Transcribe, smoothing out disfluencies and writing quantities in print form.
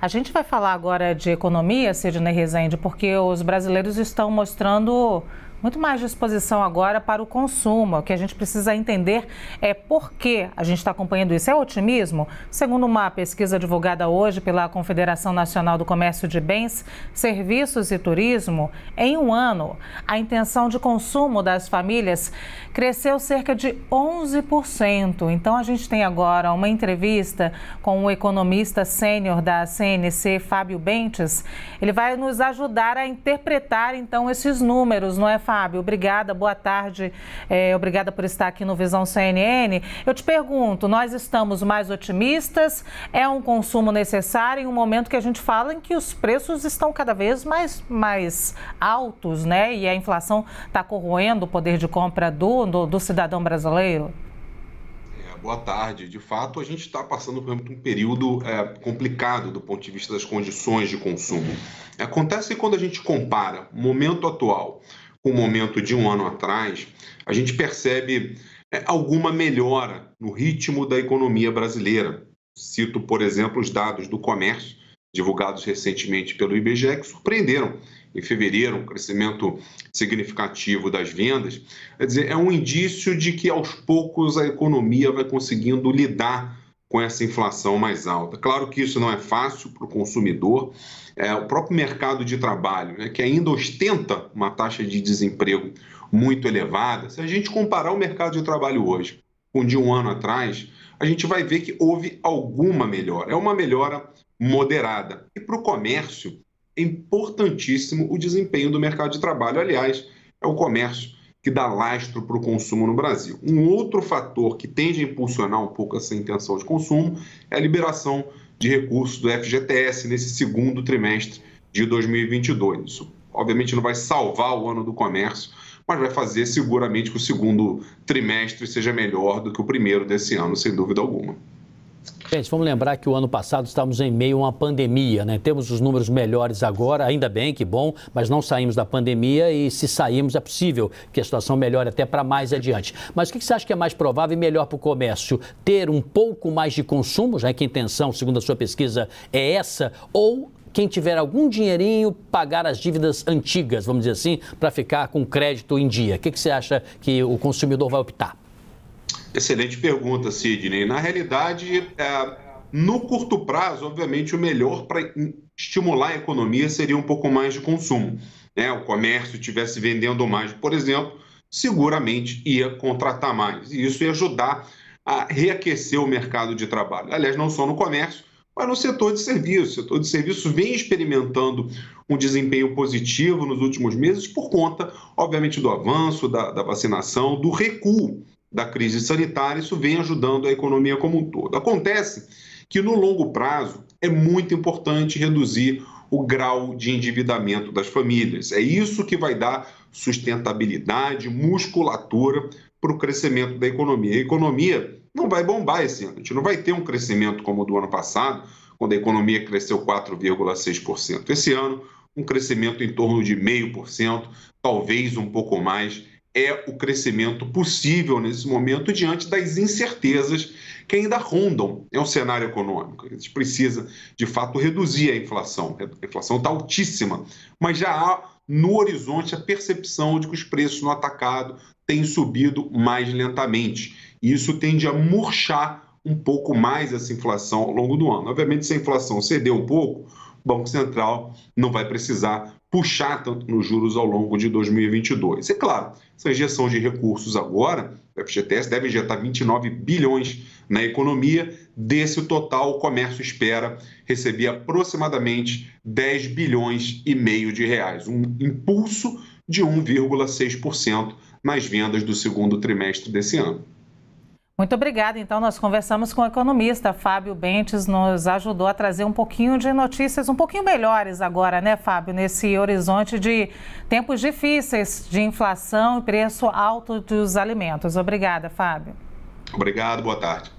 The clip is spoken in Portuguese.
A gente vai falar agora de economia, Sidney Rezende, porque os brasileiros estão mostrando muito mais disposição agora para o consumo. O que a gente precisa entender é por que a gente está acompanhando isso. É otimismo? Segundo uma pesquisa divulgada hoje pela Confederação Nacional do Comércio de Bens, Serviços e Turismo, em um ano, a intenção de consumo das famílias cresceu cerca de 11%. Então, a gente tem agora uma entrevista com o economista sênior da CNC, Fábio Bentes. Ele vai nos ajudar a interpretar, então, esses números, não é, Fábio? Obrigada, boa tarde. Obrigada por estar aqui no Visão CNN. Eu te pergunto, nós estamos mais otimistas? É um consumo necessário em um momento que a gente fala em que os preços estão cada vez mais altos, né? E a inflação está corroendo o poder de compra do cidadão brasileiro? Boa tarde. De fato, a gente está passando por um período complicado do ponto de vista das condições de consumo. Acontece que quando a gente compara o momento atual com o momento de um ano atrás, a gente percebe alguma melhora no ritmo da economia brasileira. Cito, por exemplo, os dados do comércio, divulgados recentemente pelo IBGE, que surpreenderam. Em fevereiro, um crescimento significativo das vendas. Quer dizer, é um indício de que, aos poucos, a economia vai conseguindo lidar com essa inflação mais alta. Claro que isso não é fácil para o consumidor. O próprio mercado de trabalho, né, que ainda ostenta uma taxa de desemprego muito elevada. Se a gente comparar o mercado de trabalho hoje com o de um ano atrás, a gente vai ver que houve alguma melhora. É uma melhora moderada. E para o comércio, é importantíssimo o desempenho do mercado de trabalho. Aliás, é o comércio que dá lastro para o consumo no Brasil. Um outro fator que tende a impulsionar um pouco essa intenção de consumo é a liberação de recursos do FGTS nesse segundo trimestre de 2022. Isso, obviamente, não vai salvar o ano do comércio, mas vai fazer seguramente que o segundo trimestre seja melhor do que o primeiro desse ano, sem dúvida alguma. Gente, vamos lembrar que o ano passado estávamos em meio a uma pandemia, né? Temos os números melhores agora, ainda bem, que bom, mas não saímos da pandemia e se sairmos é possível que a situação melhore até para mais adiante. Mas o que você acha que é mais provável e melhor para o comércio? Ter um pouco mais de consumo, já que a intenção, segundo a sua pesquisa, é essa, ou quem tiver algum dinheirinho pagar as dívidas antigas, vamos dizer assim, para ficar com crédito em dia? O que você acha que o consumidor vai optar? Excelente pergunta, Sidney. Na realidade, no curto prazo, obviamente, o melhor para estimular a economia seria um pouco mais de consumo. Né? O comércio estivesse vendendo mais, por exemplo, seguramente ia contratar mais. E isso ia ajudar a reaquecer o mercado de trabalho. Aliás, não só no comércio, mas no setor de serviços. O setor de serviços vem experimentando um desempenho positivo nos últimos meses por conta, obviamente, do avanço da vacinação, do recuo da crise sanitária. Isso vem ajudando a economia como um todo. Acontece que, no longo prazo, é muito importante reduzir o grau de endividamento das famílias. É isso que vai dar sustentabilidade, musculatura para o crescimento da economia. A economia não vai bombar esse ano. A gente não vai ter um crescimento como o do ano passado, quando a economia cresceu 4,6%. Esse ano, um crescimento em torno de 0,5%, talvez um pouco mais, é o crescimento possível nesse momento diante das incertezas que ainda rondam o cenário econômico. A gente precisa, de fato, reduzir a inflação. A inflação está altíssima, mas já há no horizonte a percepção de que os preços no atacado têm subido mais lentamente. E isso tende a murchar um pouco mais essa inflação ao longo do ano. Obviamente, se a inflação ceder um pouco, o Banco Central não vai precisar puxar tanto nos juros ao longo de 2022. É claro, essa injeção de recursos agora, o FGTS deve injetar 29 bilhões na economia. Desse total, o comércio espera receber aproximadamente 10 bilhões e meio de reais, um impulso de 1,6% nas vendas do segundo trimestre desse ano. Muito obrigada. Então, nós conversamos com o economista Fábio Bentes, nos ajudou a trazer um pouquinho de notícias um pouquinho melhores agora, né, Fábio? Nesse horizonte de tempos difíceis de inflação e preço alto dos alimentos. Obrigada, Fábio. Obrigado, boa tarde.